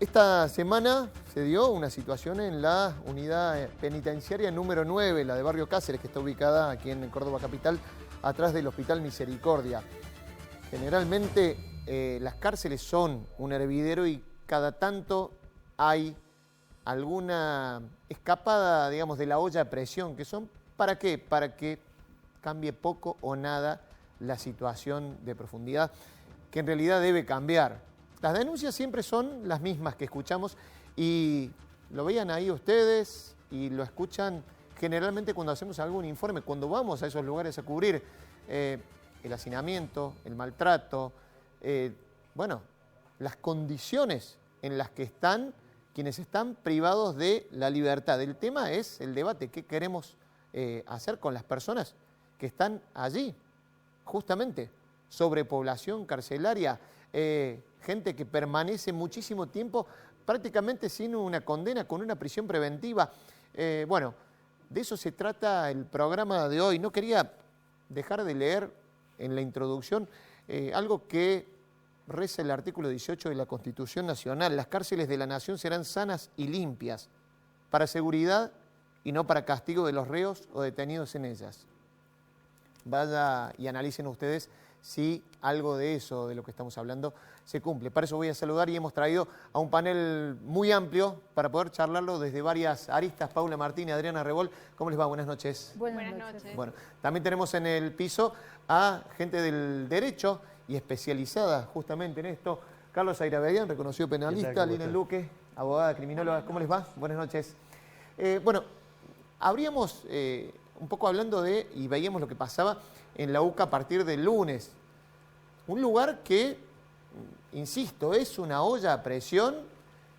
Esta semana se dio una situación en la unidad penitenciaria número 9, la de Barrio Cáceres, que está ubicada aquí en Córdoba Capital, atrás del Hospital Misericordia. Generalmente las cárceles son un hervidero y cada tanto hay alguna escapada, digamos, de la olla a presión, que son, ¿para qué? Para que cambie poco o nada la situación de profundidad, que en realidad debe cambiar. Las denuncias siempre son las mismas que escuchamos y lo veían ahí ustedes y lo escuchan generalmente cuando hacemos algún informe, cuando vamos a esos lugares a cubrir el hacinamiento, el maltrato, bueno, las condiciones en las que están quienes están privados de la libertad. El tema es el debate, ¿qué queremos hacer con las personas que están allí? Justamente, sobrepoblación carcelaria, gente que permanece muchísimo tiempo prácticamente sin una condena, con una prisión preventiva. Bueno, de eso se trata el programa de hoy. No quería dejar de leer en la introducción algo que reza el artículo 18 de la Constitución Nacional. Las cárceles de la Nación serán sanas y limpias para seguridad y no para castigo de los reos o detenidos en ellas. Vaya y analicen ustedes si algo de eso, de lo que estamos hablando, se cumple. Para eso voy a saludar y hemos traído a un panel muy amplio para poder charlarlo desde varias aristas. Paula Martínez, Adriana Rebol, ¿cómo les va? Buenas noches. Buenas noches. Bueno, también tenemos en el piso a gente del derecho y especializada justamente en esto. Carlos Airabedian, reconocido penalista, Lina Luque, abogada criminóloga. ¿Cómo les va? Buenas noches. Bueno, habríamos un poco hablando de, y veíamos lo que pasaba en la UCA a partir del lunes. Un lugar que, insisto, es una olla a presión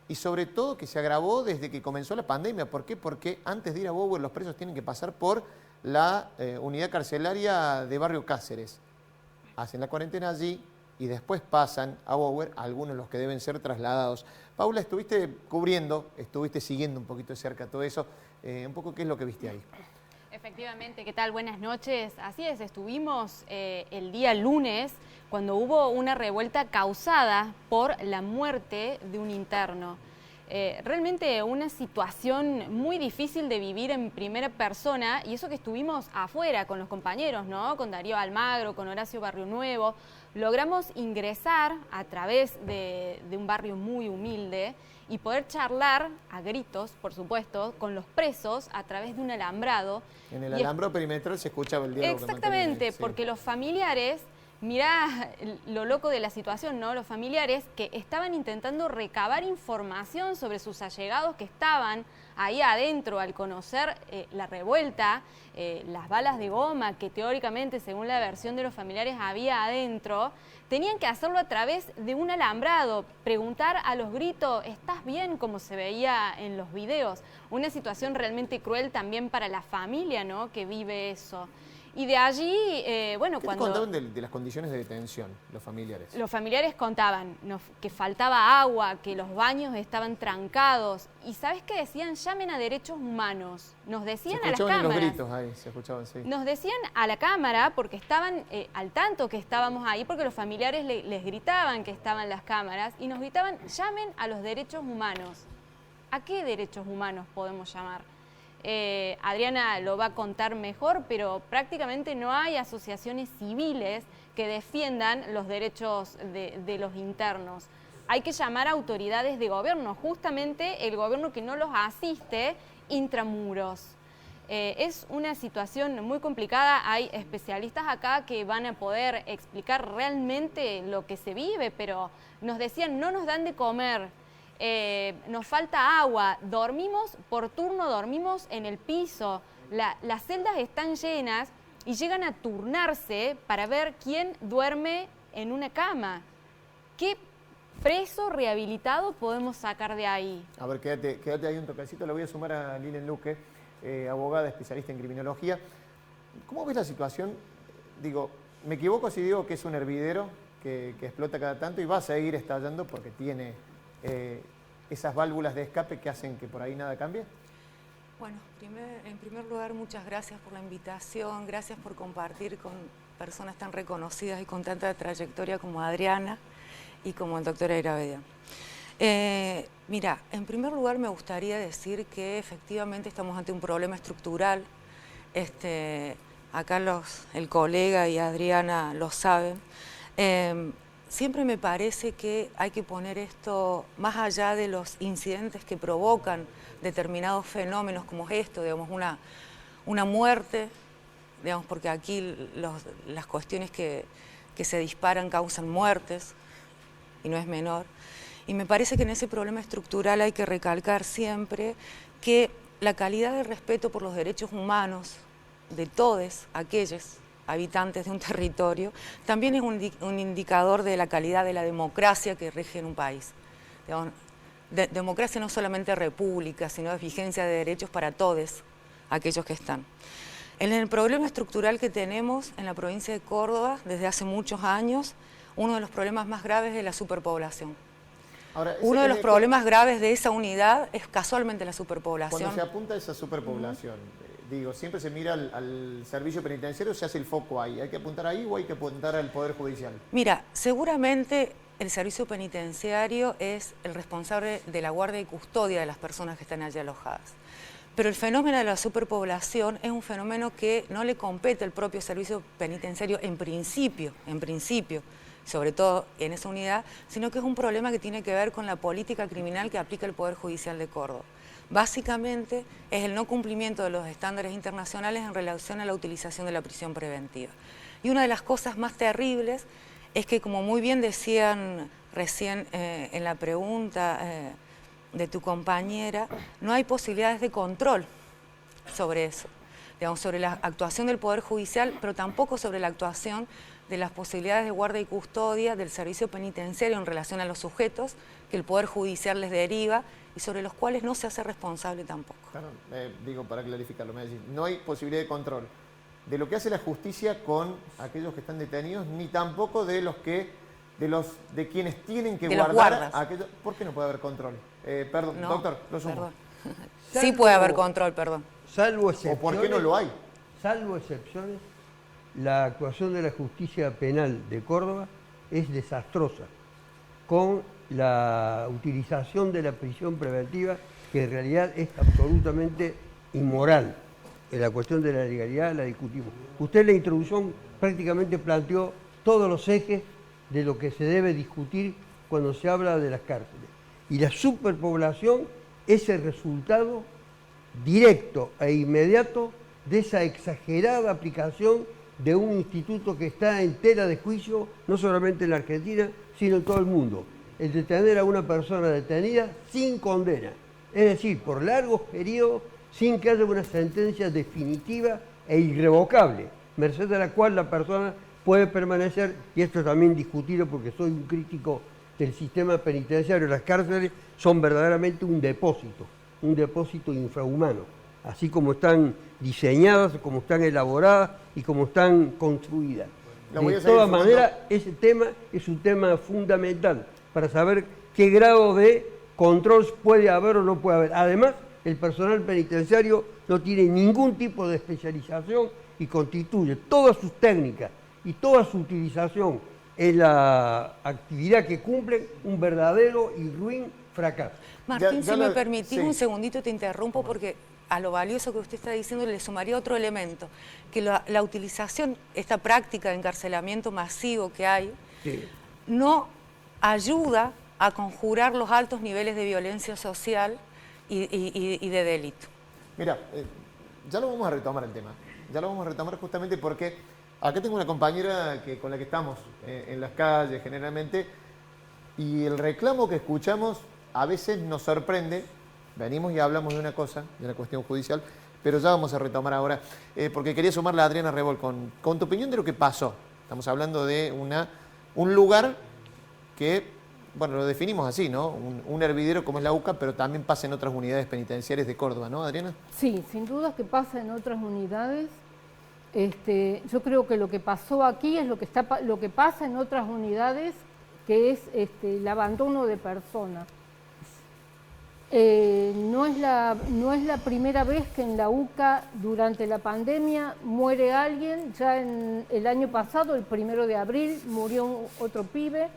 y sobre todo que se agravó desde que comenzó la pandemia. ¿Por qué? Porque antes de ir a Bower los presos tienen que pasar por la unidad carcelaria de Barrio Cáceres. Hacen la cuarentena allí y después pasan a Bower, algunos los que deben ser trasladados. Paula, estuviste cubriendo, estuviste siguiendo un poquito de cerca todo eso. Un poco, ¿qué es lo que viste ahí? Efectivamente, ¿qué tal? Buenas noches. Así es, estuvimos el día lunes cuando hubo una revuelta causada por la muerte de un interno. Realmente una situación muy difícil de vivir en primera persona, y eso que estuvimos afuera con los compañeros, ¿no? Con Darío Almagro, con Horacio Barrio Nuevo. Logramos ingresar a través de un barrio muy humilde y poder charlar a gritos, por supuesto, con los presos a través de un alambrado. En el alambrado perimetral se escuchaba el diálogo. Exactamente, sí. Porque los familiares, mirá lo loco de la situación, ¿no? Los familiares que estaban intentando recabar información sobre sus allegados que estaban ahí adentro al conocer la revuelta, las balas de goma que teóricamente, según la versión de los familiares, había adentro, tenían que hacerlo a través de un alambrado, preguntar a los gritos, ¿estás bien? Como se veía en los videos. Una situación realmente cruel también para la familia, ¿no? Que vive eso. Y de allí, bueno, ¿Qué cuando... te contaban de las condiciones de detención, los familiares? Los familiares contaban que faltaba agua, que los baños estaban trancados. ¿Y sabes qué decían? Llamen a derechos humanos. Nos decían a las cámaras. Se escuchaban los gritos ahí, se escuchaban, sí. Nos decían a la cámara porque estaban al tanto que estábamos ahí, porque los familiares les gritaban que estaban las cámaras y nos gritaban, llamen a los derechos humanos. ¿A qué derechos humanos podemos llamar? Adriana lo va a contar mejor, pero prácticamente no hay asociaciones civiles que defiendan los derechos de los internos. Hay que llamar a autoridades de gobierno, justamente el gobierno que no los asiste intramuros. Es una situación muy complicada, hay especialistas acá que van a poder explicar realmente lo que se vive, pero nos decían, no nos dan de comer. Nos falta agua, dormimos por turno, dormimos en el piso, las celdas están llenas y llegan a turnarse para ver quién duerme en una cama. ¿Qué preso rehabilitado podemos sacar de ahí? A ver, quédate ahí un toquecito, le voy a sumar a Lina Luque, abogada especialista en criminología. ¿Cómo ves la situación? Digo, me equivoco si digo que es un hervidero que explota cada tanto y va a seguir estallando porque tiene... esas válvulas de escape que hacen que por ahí nada cambie? Bueno, en primer lugar, muchas gracias por la invitación, gracias por compartir con personas tan reconocidas y con tanta trayectoria como Adriana y como el doctor Airabedian. Mira, en primer lugar me gustaría decir que efectivamente estamos ante un problema estructural. Acá el colega y Adriana lo saben. Siempre me parece que hay que poner esto más allá de los incidentes que provocan determinados fenómenos como esto, digamos, una muerte, digamos, porque aquí las cuestiones que se disparan causan muertes, y no es menor. Y me parece que en ese problema estructural hay que recalcar siempre que la calidad de respeto por los derechos humanos de todos aquellos habitantes de un territorio también es un indicador de la calidad de la democracia que rige en un país. Digamos, democracia no solamente república, sino de vigencia de derechos para todos aquellos que están. En el problema estructural que tenemos en la provincia de Córdoba desde hace muchos años, uno de los problemas más graves es la superpoblación. Ahora, uno de los problemas graves de esa unidad es casualmente la superpoblación. Cuando se apunta a esa superpoblación, digo, siempre se mira al servicio penitenciario, se hace el foco ahí. ¿Hay que apuntar ahí o hay que apuntar al Poder Judicial? Mira, seguramente el servicio penitenciario es el responsable de la guardia y custodia de las personas que están allí alojadas. Pero el fenómeno de la superpoblación es un fenómeno que no le compete al propio servicio penitenciario en principio, sobre todo en esa unidad, sino que es un problema que tiene que ver con la política criminal que aplica el Poder Judicial de Córdoba. Básicamente es el no cumplimiento de los estándares internacionales en relación a la utilización de la prisión preventiva. Y una de las cosas más terribles es que, como muy bien decían recién en la pregunta de tu compañera, no hay posibilidades de control sobre eso, digamos, sobre la actuación del Poder Judicial, pero tampoco sobre la actuación de las posibilidades de guardia y custodia del servicio penitenciario en relación a los sujetos que el Poder Judicial les deriva y sobre los cuales no se hace responsable tampoco. Claro, digo, para clarificarlo, me decís, no hay posibilidad de control de lo que hace la justicia con aquellos que están detenidos, ni tampoco de de quienes tienen que guardar a aquellos. ¿Por qué no puede haber control? Perdón, no, doctor, lo sumo. Perdón. Sí puede haber control, perdón. Salvo excepciones. ¿O por qué no lo hay? Salvo excepciones, la actuación de la justicia penal de Córdoba es desastrosa, con la utilización de la prisión preventiva, que en realidad es absolutamente inmoral. En la cuestión de la legalidad la discutimos. Usted en la introducción prácticamente planteó todos los ejes de lo que se debe discutir cuando se habla de las cárceles. Y la superpoblación es el resultado directo e inmediato de esa exagerada aplicación de un instituto que está en tela de juicio, no solamente en la Argentina, sino en todo el mundo. El de tener a una persona detenida sin condena, es decir, por largos periodos, sin que haya una sentencia definitiva e irrevocable, merced a la cual la persona puede permanecer, y esto es también discutido porque soy un crítico del sistema penitenciario. Las cárceles son verdaderamente un depósito infrahumano, así como están diseñadas, como están elaboradas y como están construidas. De todas maneras, ese tema es un tema fundamental para saber qué grado de control puede haber o no puede haber. Además, el personal penitenciario no tiene ningún tipo de especialización y constituye todas sus técnicas y toda su utilización en la actividad que cumplen un verdadero y ruin fracaso. Martín, si me permitís un segundito, te interrumpo porque a lo valioso que usted está diciendo le sumaría otro elemento, que la utilización, esta práctica de encarcelamiento masivo que hay, no ayuda a conjurar los altos niveles de violencia social y de delito. Mira, ya lo vamos a retomar el tema, ya lo vamos a retomar justamente porque acá tengo una compañera con la que estamos en las calles generalmente y el reclamo que escuchamos a veces nos sorprende. Venimos y hablamos de una cosa, de una cuestión judicial, pero ya vamos a retomar ahora, porque quería sumarle a Adriana Rebol con tu opinión de lo que pasó. Estamos hablando de un lugar que, bueno, lo definimos así, ¿no? Un hervidero como es la UCA, pero también pasa en otras unidades penitenciarias de Córdoba, ¿no, Adriana? Sí, sin duda que pasa en otras unidades. Yo creo que lo que pasó aquí es lo que pasa en otras unidades, que es el abandono de personas. No es la primera vez que en la UCA durante la pandemia muere alguien. Ya el año pasado, el 1 de abril, murió otro pibe.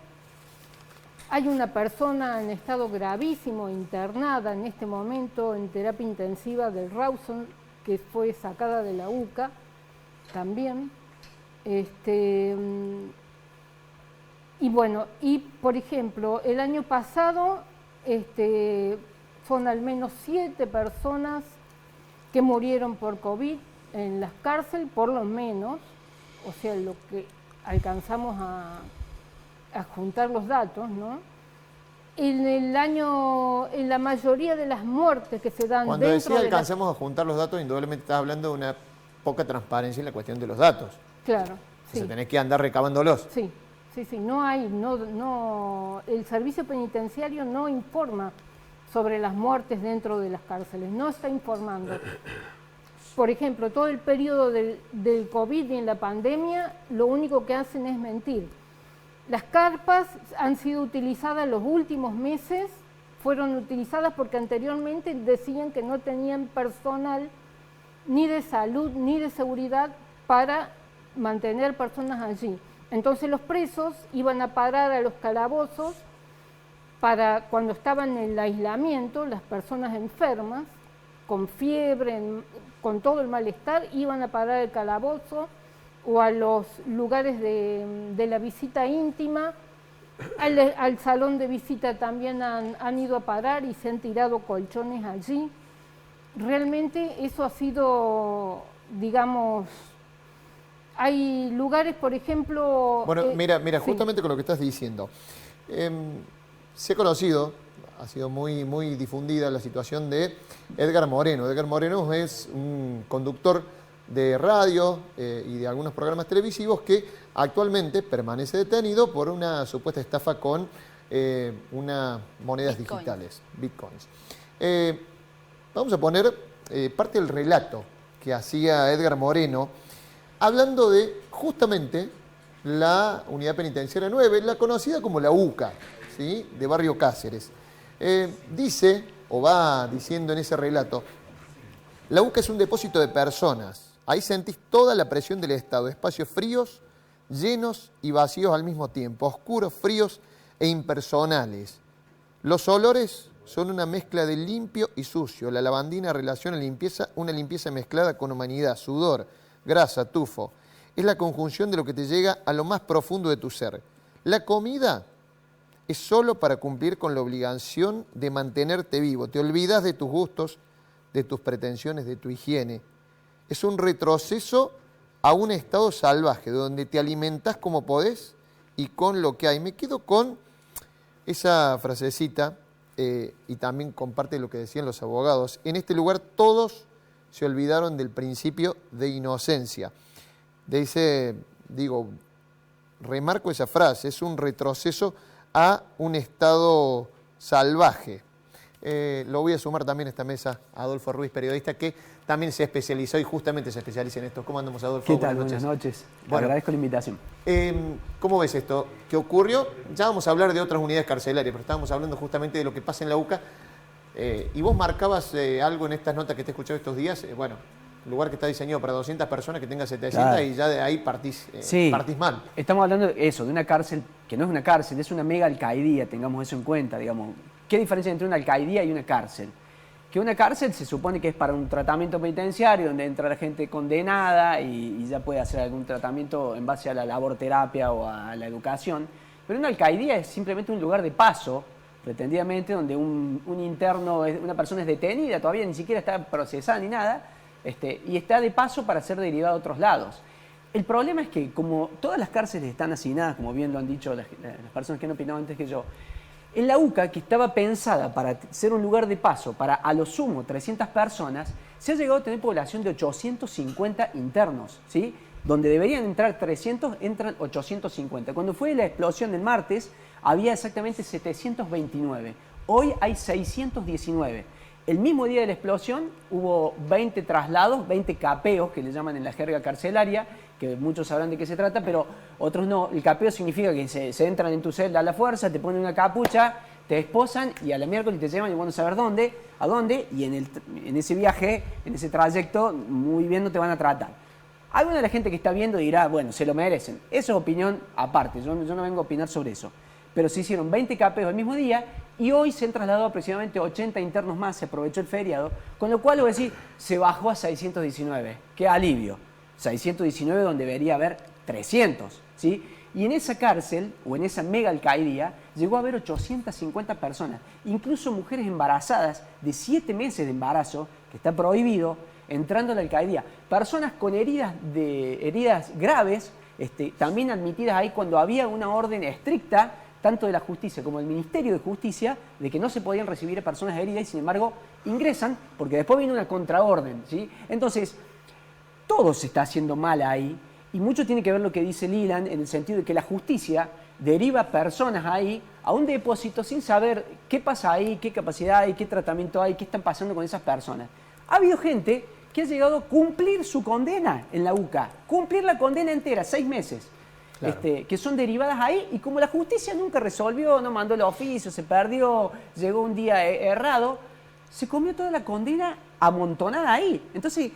Hay una persona en estado gravísimo internada en este momento en terapia intensiva del Rawson, que fue sacada de la UCA también. Y bueno, y por ejemplo, el año pasado son al menos 7 personas que murieron por COVID en las cárceles, por lo menos, o sea, lo que alcanzamos a juntar los datos, ¿no? En la mayoría de las muertes que se dan Cuando dentro decía de alcanzamos a juntar los datos, indudablemente estás hablando de una poca transparencia en la cuestión de los datos. Claro, O sí. sea, tenés que andar recabándolos. Sí, no hay, el servicio penitenciario no informa sobre las muertes dentro de las cárceles, no está informando. Por ejemplo, todo el periodo del COVID y en la pandemia, lo único que hacen es mentir. Las carpas han sido utilizadas los últimos meses, fueron utilizadas porque anteriormente decían que no tenían personal ni de salud ni de seguridad para mantener personas allí. Entonces los presos iban a parar a los calabozos para cuando estaban en el aislamiento, las personas enfermas, con fiebre, con todo el malestar, iban a parar al calabozo o a los lugares de la visita íntima, al salón de visita también han ido a parar y se han tirado colchones allí. Realmente eso ha sido, digamos, hay lugares, por ejemplo... Bueno, mira, sí. justamente con lo que estás diciendo. Se ha conocido, ha sido muy difundida la situación de Edgar Moreno. Edgar Moreno es un conductor de radio y de algunos programas televisivos que actualmente permanece detenido por una supuesta estafa con unas monedas digitales, bitcoins. Vamos a poner parte del relato que hacía Edgar Moreno, hablando de justamente la Unidad Penitenciaria 9, la conocida como la UCA, ¿sí?, de Barrio Cáceres. Dice, o va diciendo en ese relato, la UCA es un depósito de personas. Ahí sentís toda la presión del Estado, espacios fríos, llenos y vacíos al mismo tiempo, oscuros, fríos e impersonales. Los olores son una mezcla de limpio y sucio. La lavandina relaciona limpieza, una limpieza mezclada con humanidad, sudor, grasa, tufo. Es la conjunción de lo que te llega a lo más profundo de tu ser. La comida es solo para cumplir con la obligación de mantenerte vivo. Te olvidas de tus gustos, de tus pretensiones, de tu higiene. Es un retroceso a un estado salvaje, donde te alimentas como podés y con lo que hay. Me quedo con esa frasecita y también comparte lo que decían los abogados. En este lugar todos se olvidaron del principio de inocencia. Remarco esa frase, es un retroceso a un estado salvaje. Lo voy a sumar también a esta mesa a Adolfo Ruiz, periodista que también se especializó y justamente se especializa en esto. ¿Cómo andamos, Adolfo? ¿Qué tal? Buenas noches. Bueno, agradezco la invitación. ¿Cómo ves esto? ¿Qué ocurrió? Ya vamos a hablar de otras unidades carcelarias, pero estábamos hablando justamente de lo que pasa en la UCA. Y vos marcabas algo en estas notas que te he escuchado estos días. Un lugar que está diseñado para 200 personas, que tenga 700, claro, y ya de ahí partís mal. Estamos hablando de eso, de una cárcel que no es una cárcel, es una mega alcaidía, tengamos eso en cuenta, digamos. ¿Qué diferencia entre una alcaidía y una cárcel? Que una cárcel se supone que es para un tratamiento penitenciario donde entra la gente condenada y ya puede hacer algún tratamiento en base a la laborterapia o a la educación. Pero una alcaidía es simplemente un lugar de paso, pretendidamente, donde un interno, una persona es detenida, todavía ni siquiera está procesada ni nada, y está de paso para ser derivado a otros lados. El problema es que como todas las cárceles están hacinadas, como bien lo han dicho las personas que han opinado antes que yo, en la UCA, que estaba pensada para ser un lugar de paso para a lo sumo 300 personas, se ha llegado a tener población de 850 internos, ¿sí? Donde deberían entrar 300, entran 850. Cuando fue la explosión del martes, había exactamente 729. Hoy hay 619. El mismo día de la explosión hubo 20 traslados, 20 capeos, que le llaman en la jerga carcelaria, que muchos sabrán de qué se trata, pero otros no. El capeo significa que se entran en tu celda a la fuerza, te ponen una capucha, te esposan y a la miércoles te llevan y bueno, saber a dónde, y en ese viaje, en ese trayecto, muy bien no te van a tratar. Alguna de la gente que está viendo dirá, bueno, se lo merecen. Eso es opinión aparte, yo no vengo a opinar sobre eso. pero se hicieron 20 capeos el mismo día y hoy se han trasladado aproximadamente 80 internos más, se aprovechó el feriado, con lo cual, voy a decir, se bajó a 619. ¡Qué alivio! 619 donde debería haber 300, ¿sí? Y en esa cárcel, o en esa mega alcaidía, llegó a haber 850 personas, incluso mujeres embarazadas de 7 meses de embarazo, que está prohibido, entrando a la alcaidía. Personas con heridas graves, también admitidas ahí cuando había una orden estricta, tanto de la justicia como del Ministerio de Justicia, de que no se podían recibir a personas heridas y sin embargo ingresan, porque después viene una contraorden, ¿sí? Entonces, todo se está haciendo mal ahí, y mucho tiene que ver lo que dice Lilan, en el sentido de que la justicia deriva personas ahí a un depósito sin saber qué pasa ahí, qué capacidad hay, qué tratamiento hay, qué están pasando con esas personas. Ha habido gente que ha llegado a cumplir su condena en la UCA, cumplir la condena entera, 6 meses, claro. Que son derivadas ahí, y como la justicia nunca resolvió, no mandó el oficio, se perdió, llegó un día errado, se comió toda la condena amontonada ahí. Entonces,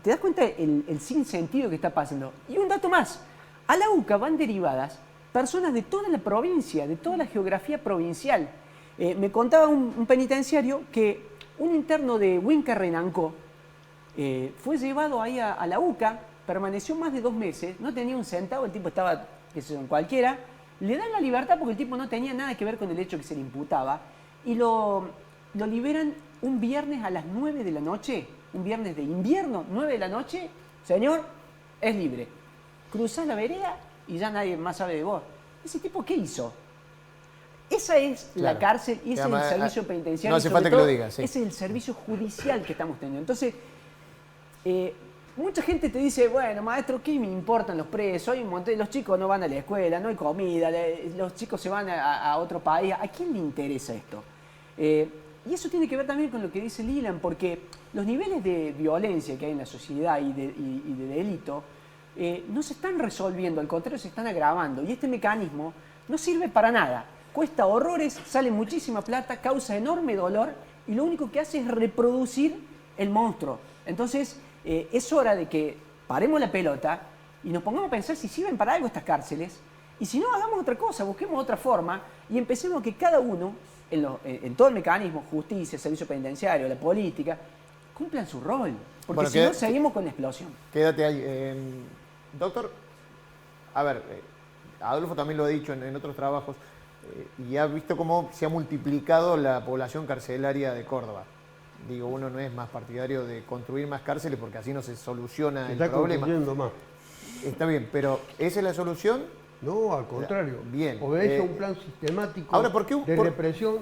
te das cuenta el sinsentido que está pasando. Y un dato más, a la UCA van derivadas personas de toda la provincia, de toda la geografía provincial. Me contaba un penitenciario que un interno de Huinca-Renancó fue llevado ahí a la UCA, permaneció más de 2 meses, no tenía un centavo, el tipo estaba, qué sé yo, en cualquiera, le dan la libertad porque el tipo no tenía nada que ver con el hecho que se le imputaba, y lo liberan un viernes a las 9 de la noche, un viernes de invierno, 9 de la noche, señor, es libre. Cruzás la vereda y ya nadie más sabe de vos. ¿Ese tipo qué hizo? Esa es la cárcel y ese es el servicio penitenciario. No hace falta que lo digas. Sí. Ese es el servicio judicial que estamos teniendo. Entonces, mucha gente te dice, bueno, maestro, ¿qué me importan los presos? Hay un montón, los chicos no van a la escuela, no hay comida, los chicos se van a otro país. ¿A quién le interesa esto? Y eso tiene que ver también con lo que dice Lilan, porque los niveles de violencia que hay en la sociedad y de delito no se están resolviendo, al contrario, se están agravando. Y este mecanismo no sirve para nada. Cuesta horrores, sale muchísima plata, causa enorme dolor y lo único que hace es reproducir el monstruo. Entonces, es hora de que paremos la pelota y nos pongamos a pensar si sirven para algo estas cárceles, y si no, hagamos otra cosa, busquemos otra forma y empecemos a que cada uno, en todo el mecanismo, justicia, servicio penitenciario, la política, cumplan su rol. Porque bueno, si no, seguimos con la explosión. Quédate ahí. Doctor, a ver, Adolfo también lo ha dicho en otros trabajos, y ha visto cómo se ha multiplicado la población carcelaria de Córdoba. Digo, uno no es más partidario de construir más cárceles porque así no se soluciona el problema. Más. Está bien, pero ¿esa es la solución? No, al contrario. Bien. Obedece a un plan sistemático ahora, ¿por qué, de represión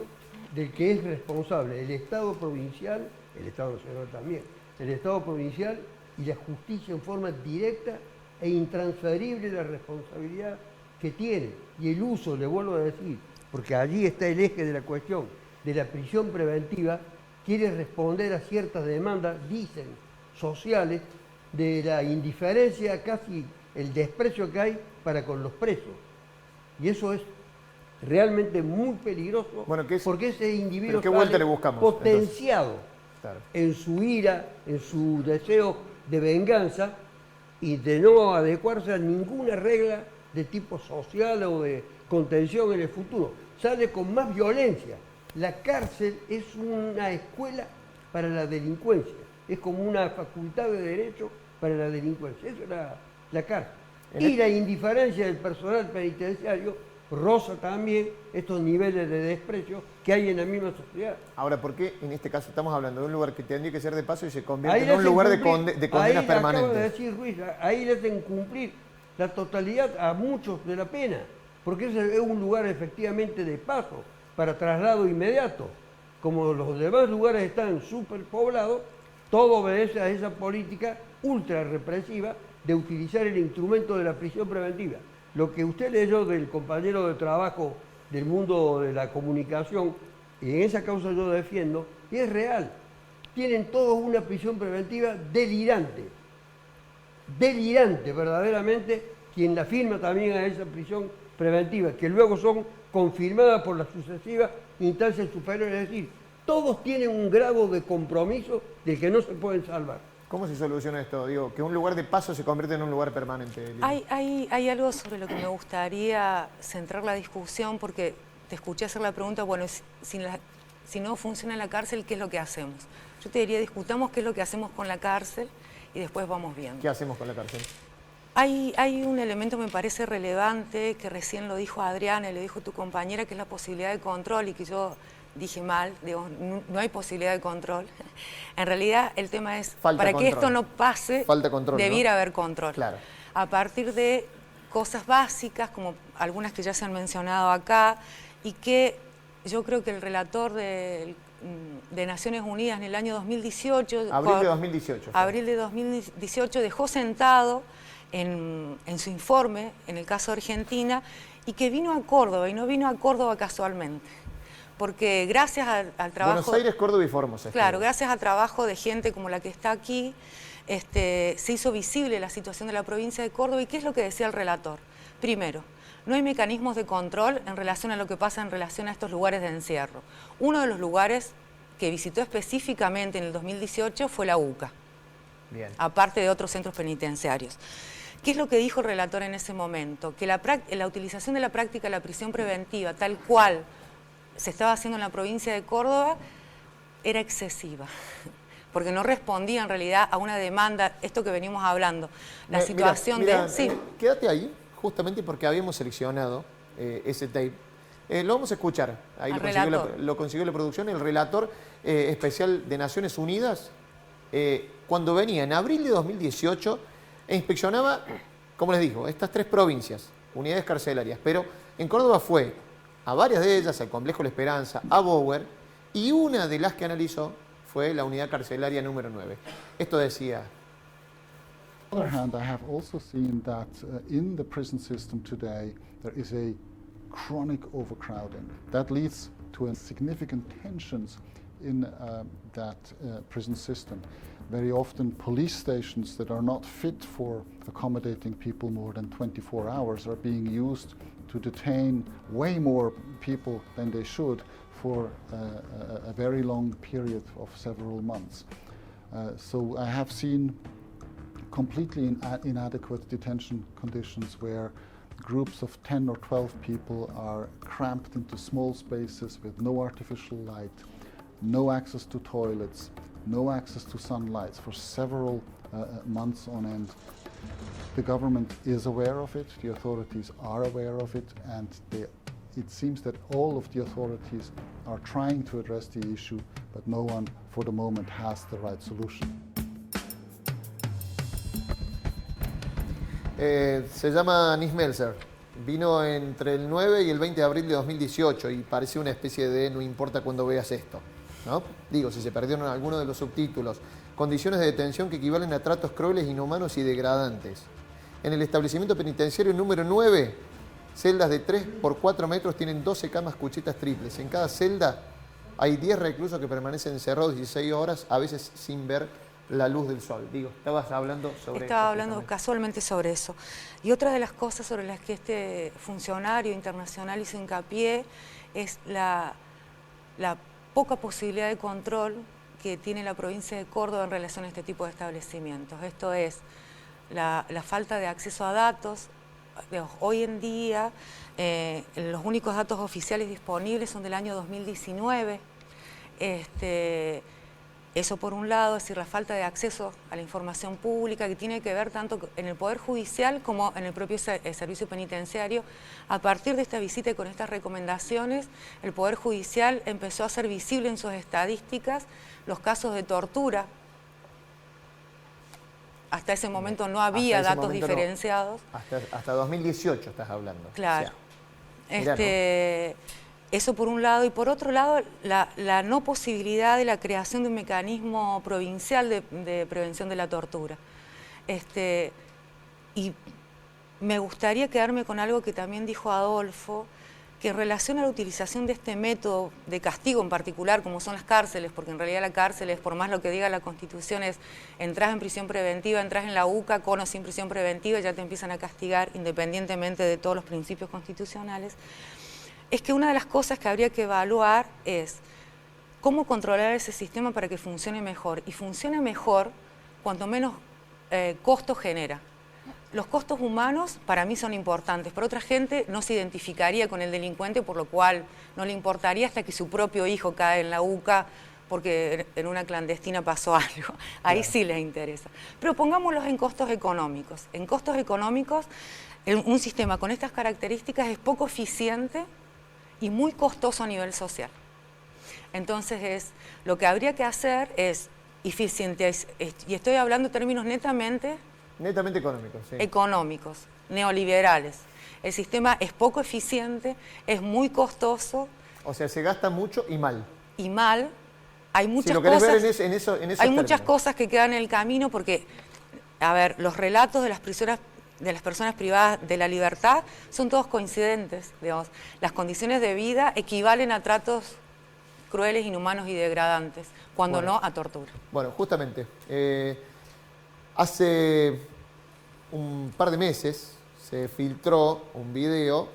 del que es responsable el Estado provincial, el Estado nacional también, el Estado provincial y la justicia en forma directa e intransferible la responsabilidad que tiene. Y el uso, le vuelvo a decir, porque allí está el eje de la cuestión, de la prisión preventiva, quiere responder a ciertas demandas, dicen, sociales, de la indiferencia, casi el desprecio que hay para con los presos. Y eso es realmente muy peligroso, bueno, porque ese individuo está potenciado claro, en su ira, en su deseo de venganza y de no adecuarse a ninguna regla de tipo social o de contención en el futuro. Sale con más violencia. La cárcel es una escuela para la delincuencia, es como una facultad de derecho para la delincuencia. Eso es la cárcel. Y la indiferencia del personal penitenciario roza también estos niveles de desprecio que hay en la misma sociedad. Ahora, ¿por qué en este caso estamos hablando de un lugar que tendría que ser de paso y se convierte en un lugar de condenas permanentes? Acaba de decir Ruiz, ahí le hacen cumplir la totalidad a muchos de la pena, porque ese es un lugar efectivamente de paso, para traslado inmediato. Como los demás lugares están superpoblados, todo obedece a esa política ultra represiva de utilizar el instrumento de la prisión preventiva. Lo que usted leyó del compañero de trabajo del mundo de la comunicación, y en esa causa yo defiendo, y es real. Tienen todos una prisión preventiva delirante. Delirante, verdaderamente, quien la firma también a esa prisión preventiva, que luego son confirmadas por las sucesivas instancias superiores. Es decir, todos tienen un grado de compromiso del que no se pueden salvar. ¿Cómo se soluciona esto? Digo, que un lugar de paso se convierte en un lugar permanente. Hay algo sobre lo que me gustaría centrar la discusión, porque te escuché hacer la pregunta, bueno, si no funciona la cárcel, ¿qué es lo que hacemos? Yo te diría, discutamos qué es lo que hacemos con la cárcel y después vamos viendo. ¿Qué hacemos con la cárcel? Hay un elemento que me parece relevante, que recién lo dijo Adriana y lo dijo tu compañera, que es la posibilidad de control, y que yo dije mal, digo, no hay posibilidad de control. En realidad el tema es, para que esto no pase, debiera haber control. Claro. A partir de cosas básicas, como algunas que ya se han mencionado acá, y que yo creo que el relator de Naciones Unidas en el año 2018... Abril de 2018. Abril de 2018 dejó sentado en su informe, en el caso de Argentina, y que vino a Córdoba, y no vino a Córdoba casualmente. Porque gracias al trabajo... Buenos Aires, Córdoba y Formosa. Claro, gracias al trabajo de gente como la que está aquí, se hizo visible la situación de la provincia de Córdoba. ¿Y qué es lo que decía el relator? Primero, no hay mecanismos de control en relación a lo que pasa en relación a estos lugares de encierro. Uno de los lugares que visitó específicamente en el 2018 fue la UCA, Bien. aparte de otros centros penitenciarios. ¿Qué es lo que dijo el relator en ese momento? Que la utilización de la práctica de la prisión preventiva, tal cual se estaba haciendo en la provincia de Córdoba, era excesiva, porque no respondía en realidad a una demanda, esto que venimos hablando, la situación de... Sí. Quédate ahí, justamente porque habíamos seleccionado ese tape. Lo vamos a escuchar, ahí lo consiguió la producción, el relator especial de Naciones Unidas, cuando venía en abril de 2018 e inspeccionaba, como les digo, estas 3 provincias, unidades carcelarias, pero en Córdoba fue a varias de ellas, al Complejo La Esperanza, a Bower, y una de las que analizó fue la unidad carcelaria número 9. Esto decía. On the other hand, I have also seen that in the prison system today, there is a chronic overcrowding. That leads to significant tensions in that prison system. Very often police stations that are not fit for accommodating people more than 24 hours are being used to detain way more people than they should for a very long period of several months. So I have seen completely inadequate detention conditions where groups of 10 or 12 people are cramped into small spaces with no artificial light, no access to toilets, no access to sunlight for several months on end. The government is aware of it, the authorities are aware of it, and it seems that all of the authorities are trying to address the issue, but no one for the moment has the right solution. Se llama Nis Melzer. Vino entre el 9 y el 20 de abril de 2018 y parece una especie de no importa cuando veas esto, ¿no? Digo, si se perdieron algunos de los subtítulos. Condiciones de detención que equivalen a tratos crueles, inhumanos y degradantes. En el establecimiento penitenciario número 9, celdas de 3 por 4 metros tienen 12 camas cuchetas triples. En cada celda hay 10 reclusos que permanecen encerrados 16 horas, a veces sin ver la luz del sol. Digo, estabas hablando sobre eso. Estaba hablando casualmente sobre eso. Y otra de las cosas sobre las que este funcionario internacional hizo hincapié es la poca posibilidad de control que tiene la provincia de Córdoba en relación a este tipo de establecimientos. Esto es la falta de acceso a datos. Hoy en día los únicos datos oficiales disponibles son del año 2019. Eso por un lado, es decir, la falta de acceso a la información pública que tiene que ver tanto en el Poder Judicial como en el propio Servicio Penitenciario. A partir de esta visita y con estas recomendaciones, el Poder Judicial empezó a hacer visible en sus estadísticas los casos de tortura. Hasta ese momento no había datos diferenciados. No. Hasta 2018 estás hablando. Claro. O sea, Eso por un lado, y por otro lado la no posibilidad de la creación de un mecanismo provincial de prevención de la tortura. Y me gustaría quedarme con algo que también dijo Adolfo, que en relación a la utilización de este método de castigo en particular, como son las cárceles, porque en realidad la cárcel es, por más lo que diga la Constitución, es entras en prisión preventiva, entras en la UCA con o sin prisión preventiva, ya te empiezan a castigar independientemente de todos los principios constitucionales. Es que una de las cosas que habría que evaluar es cómo controlar ese sistema para que funcione mejor. Y funcione mejor cuanto menos costo genera. Los costos humanos para mí son importantes, pero otra gente no se identificaría con el delincuente, por lo cual no le importaría hasta que su propio hijo cae en la UCA porque en una clandestina pasó algo. Ahí sí les interesa. Pero pongámoslos en costos económicos. En costos económicos, un sistema con estas características es poco eficiente y muy costoso a nivel social. Entonces, lo que habría que hacer es eficiente, y estoy hablando en términos netamente económicos, sí. Económicos, neoliberales. El sistema es poco eficiente, es muy costoso. O sea, se gasta mucho y mal. Y mal. Hay muchas si lo querés cosas, ver en esos hay muchas términos. cosas que quedan en el camino porque, a ver, los relatos de las personas privadas de la libertad son todos coincidentes, digamos. Las condiciones de vida equivalen a tratos crueles, inhumanos y degradantes, cuando no a tortura. Bueno, justamente, hace un par de meses se filtró un video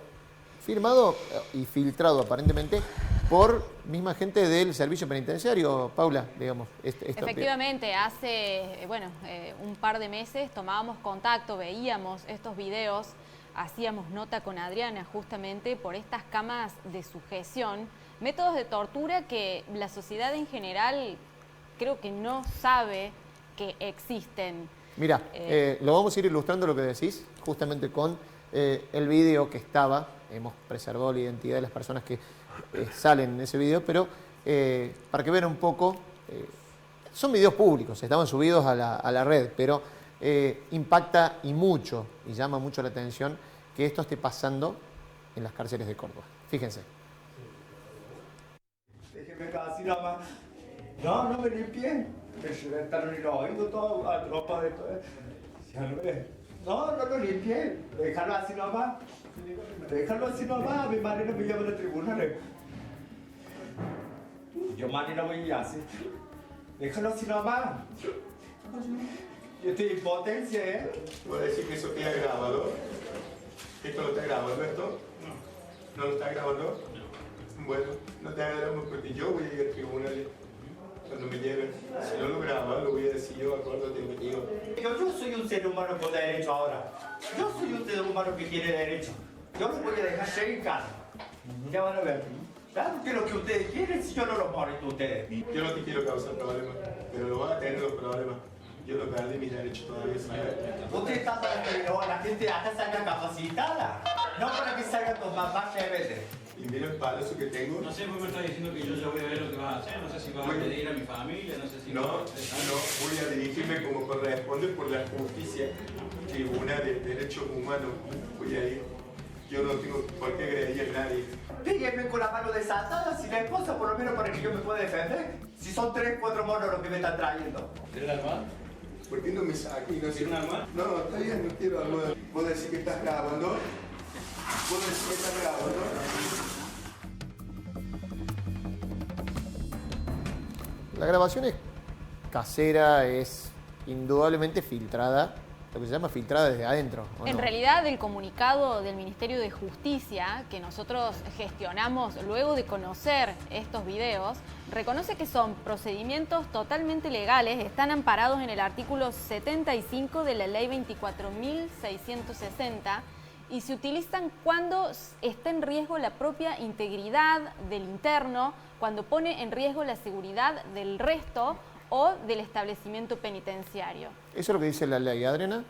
firmado y filtrado aparentemente por misma gente del servicio penitenciario, Paula, digamos. Efectivamente, hace un par de meses tomábamos contacto, veíamos estos videos, hacíamos nota con Adriana justamente por estas camas de sujeción, métodos de tortura que la sociedad en general creo que no sabe que existen. Mira, lo vamos a ir ilustrando lo que decís, justamente con el video que estaba. Hemos preservado la identidad de las personas que salen en ese video, pero para que vean un poco, son videos públicos, estaban subidos a la red, pero impacta y mucho, y llama mucho la atención que esto esté pasando en las cárceles de Córdoba. Fíjense. Déjeme casi nada más. No, no me limpien. Me reventaron el oído todo, a tropa de todo. No, no lo limpien. Déjalo así nomás. Déjalo así nomás. Mi madre no me lleva a los tribunales. Yo madre no voy a hacer. Déjalo así nomás. Yo estoy en potencia, ¿eh? ¿Puedo decir que eso queda grabado? ¿Esto lo está grabando esto? No. ¿No lo está grabando? No. Bueno, no te agarramos porque yo voy a ir al tribunal cuando me lleven. Si no lo grabas, lo voy a decir yo, acuérdate que te digo. Yo soy un ser humano con derecho ahora. Yo soy un ser humano que tiene derecho. Yo los voy a dejar llegar en casa. Ya van a ver. Claro que lo que ustedes quieren, si yo no los molesto a ustedes. Yo no te quiero causar problemas, pero lo van a tener los problemas. Yo no perdí mis derechos todavía. Usted está para que la gente acá salga capacitada, no para que salgan con más rebeldes. Y mira el palazo que tengo. No sé por qué me está diciendo que yo ya voy a ver lo que vas a hacer, no sé si vas a pedir a mi familia, no sé si... No, voy a dirigirme como corresponde por la justicia, Tribunal de Derechos Humanos. Voy a ir. Yo no tengo por qué agredir a nadie. Péguenme con la mano desatada, si la esposa, por lo menos para que yo me pueda defender. Si son 3, 4 monos los que me están trayendo. ¿Quieres armar? ¿Por qué no me saques? ¿Quieres un arma? No, está bien, no quiero armar. ¿Vos decís que estás grabando? ¿Vos decís que estás grabando? La grabación es casera, es indudablemente filtrada, lo que se llama filtrada desde adentro. En realidad, el comunicado del Ministerio de Justicia que nosotros gestionamos luego de conocer estos videos, reconoce que son procedimientos totalmente legales, están amparados en el artículo 75 de la Ley 24.660 y se utilizan cuando está en riesgo la propia integridad del interno, cuando pone en riesgo la seguridad del resto o del establecimiento penitenciario. ¿Eso es lo que dice la ley, Adriana?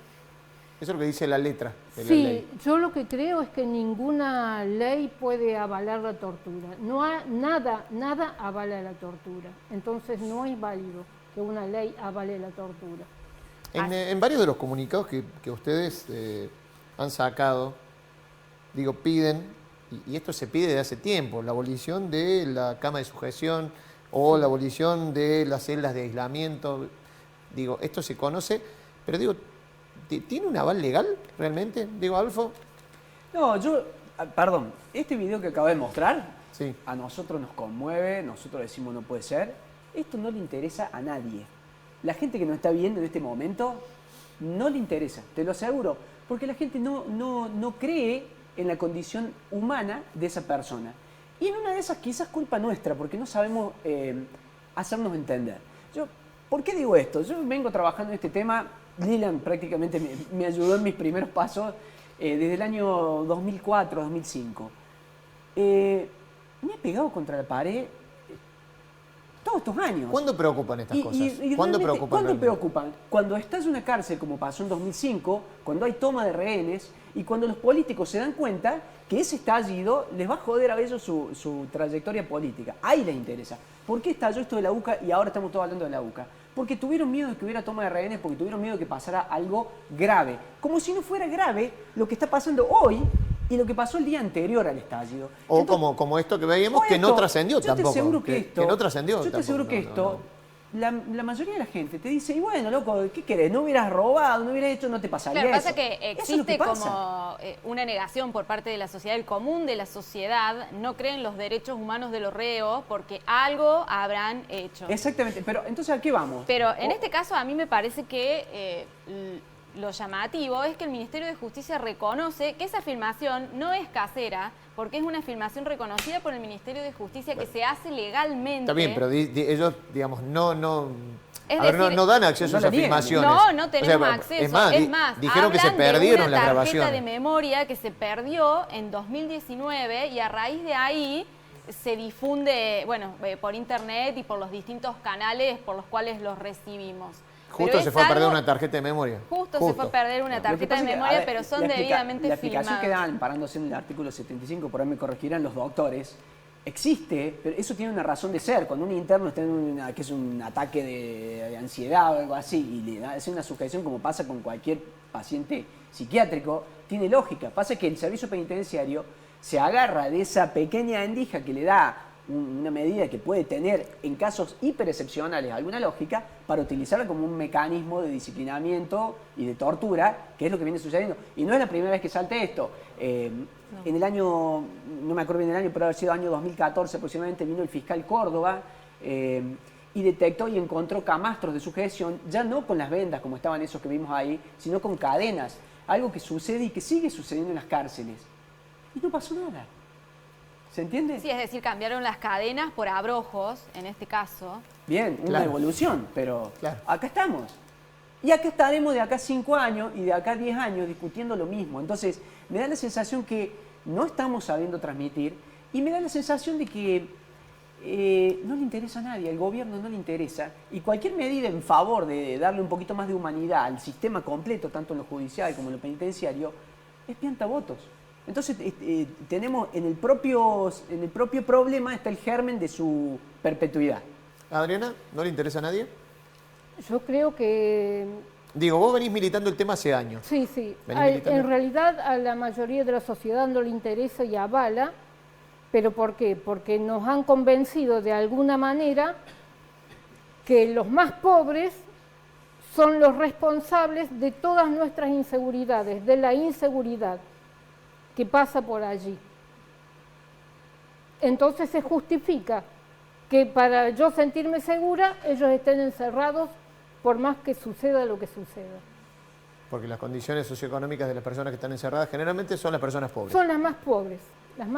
Eso es lo que dice la letra de la Sí, ley. yo lo que creo es que ninguna ley puede avalar la tortura. Nada avala la tortura. Entonces no es válido que una ley avale la tortura. En varios de los comunicados que ustedes han sacado, digo, piden, y esto se pide desde hace tiempo, la abolición de la cama de sujeción o la abolición de las celdas de aislamiento. Digo, esto se conoce, pero digo, ¿tiene un aval legal realmente? Digo, Adolfo. No, perdón, este video que acabo de mostrar, sí, a nosotros nos conmueve, nosotros decimos no puede ser. Esto no le interesa a nadie. La gente que nos está viendo en este momento no le interesa, te lo aseguro, porque la gente no cree en la condición humana de esa persona. Y en una de esas quizás culpa nuestra, porque no sabemos hacernos entender. ¿Por qué digo esto? Yo vengo trabajando en este tema, Lilan prácticamente me ayudó en mis primeros pasos desde el año 2004, 2005. Me he pegado contra la pared todos estos años. ¿Cuándo preocupan estas cosas? ¿Cuándo preocupan? ¿Cuándo preocupan? Cuando estás en una cárcel, como pasó en 2005, cuando hay toma de rehenes y cuando los políticos se dan cuenta que ese estallido les va a joder a ellos su trayectoria política. Ahí les interesa. ¿Por qué estalló esto de la UCA y ahora estamos todos hablando de la UCA? Porque tuvieron miedo de que hubiera toma de rehenes, porque tuvieron miedo de que pasara algo grave. Como si no fuera grave lo que está pasando hoy y lo que pasó el día anterior al estallido. O Entonces, como esto que veíamos, que no trascendió tampoco. Yo te aseguro que esto... Que no trascendió Yo te tampoco, aseguro que no, esto... La mayoría de la gente te dice, y bueno, loco, ¿qué querés? No hubieras robado, no hubieras hecho, no te pasaría Claro, eso. pasa que Eso es lo existe que pasa. como una negación por parte de la sociedad, el común de la sociedad no cree en los derechos humanos de los reos porque algo habrán hecho. Exactamente, pero entonces ¿a qué vamos? Pero en este caso a mí me parece que lo llamativo es que el Ministerio de Justicia reconoce que esa filmación no es casera, porque es una filmación reconocida por el Ministerio de Justicia que se hace legalmente. Está bien, pero ellos, digamos, no Es a ver, decir, no dan acceso a esas niegan. filmaciones. No tenemos acceso. Es más, dijeron que se hablan perdieron de las una grabaciones. tarjeta de memoria que se perdió en 2019 y a raíz de ahí se difunde, bueno, por internet y por los distintos canales por los cuales los recibimos. Justo Pero se es fue a perder algo- una tarjeta de memoria. Justo se fue a perder una Lo que tarjeta pasa de es que, memoria, a ver, pero son la debidamente La explicación que filmados. dan, parándose en el artículo 75, por ahí me corregirán los doctores, existe, pero eso tiene una razón de ser. Cuando un interno está en que es un ataque de ansiedad o algo así, y le hace una sujeción como pasa con cualquier paciente psiquiátrico, tiene lógica. Pasa que el servicio penitenciario se agarra de esa pequeña endija que le da una medida que puede tener en casos hiperexcepcionales alguna lógica para utilizarla como un mecanismo de disciplinamiento y de tortura, que es lo que viene sucediendo. Y no es la primera vez que salta esto. En el año, no me acuerdo bien el año, pero ha sido año 2014 aproximadamente, vino el fiscal Córdoba y detectó y encontró camastros de sujeción, ya no con las vendas como estaban esos que vimos ahí, sino con cadenas. Algo que sucede y que sigue sucediendo en las cárceles. Y no pasó nada. ¿Se entiende? Sí, es decir, cambiaron las cadenas por abrojos, en este caso. Bien, una Claro. evolución, pero Claro. acá estamos. Y acá estaremos de acá 5 años y de acá 10 años discutiendo lo mismo. Entonces, me da la sensación que no estamos sabiendo transmitir y me da la sensación de que no le interesa a nadie, al gobierno no le interesa. Y cualquier medida en favor de darle un poquito más de humanidad al sistema completo, tanto en lo judicial como en lo penitenciario, es piantavotos. Entonces, tenemos en el propio problema está el germen de su perpetuidad. Adriana, ¿no le interesa a nadie? Yo creo que Digo, vos venís militando el tema hace años. sí. Venís militando. En realidad a la mayoría de la sociedad no le interesa y avala, pero ¿por qué? Porque nos han convencido de alguna manera que los más pobres son los responsables de todas nuestras inseguridades, de la inseguridad que pasa por allí. Entonces se justifica que para yo sentirme segura ellos estén encerrados por más que suceda lo que suceda. Porque las condiciones socioeconómicas de las personas que están encerradas generalmente son las personas pobres. Son las más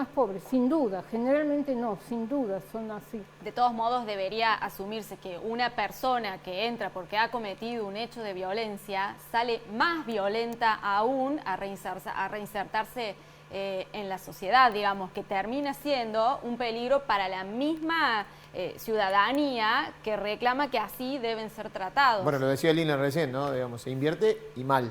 pobres, sin duda, generalmente no, sin duda son así. De todos modos, debería asumirse que una persona que entra porque ha cometido un hecho de violencia sale más violenta aún a reinsertarse en la sociedad, digamos, que termina siendo un peligro para la misma ciudadanía que reclama que así deben ser tratados. Bueno, lo decía Lina recién, ¿no? Digamos, se invierte y mal.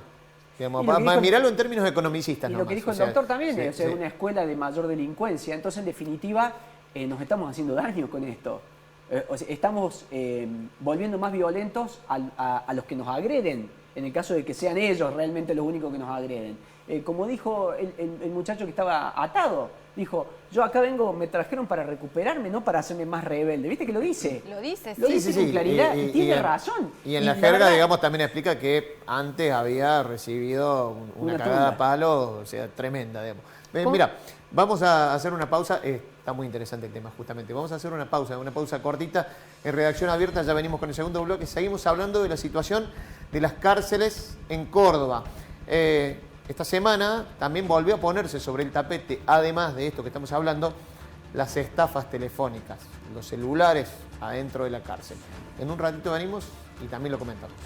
Digamos, Y lo que dijo- miralo en términos economicistas. Y lo nomás, que dijo o el sea, doctor también, sí, o sea, sí. una escuela de mayor delincuencia. Entonces, en definitiva, nos estamos haciendo daño con esto. O sea, estamos volviendo más violentos a los que nos agreden, en el caso de que sean ellos realmente los únicos que nos agreden. Como dijo el muchacho que estaba atado, dijo, yo acá vengo, me trajeron para recuperarme, no para hacerme más rebelde. ¿Viste que lo dice? Lo dice, Lo sí. dice con claridad y tiene razón. Y en la la jerga, verdad- digamos, también explica que antes había recibido una Una cagada a tunda. palo, o sea, tremenda, digamos. ¿Cómo? Mira, vamos a hacer una pausa. Está muy interesante el tema, justamente. Vamos a hacer una pausa cortita. En Redacción Abierta ya venimos con el segundo bloque. Seguimos hablando de la situación de las cárceles en Córdoba. Esta semana también volvió a ponerse sobre el tapete, además de esto que estamos hablando, las estafas telefónicas, los celulares adentro de la cárcel. En un ratito venimos y también lo comentamos.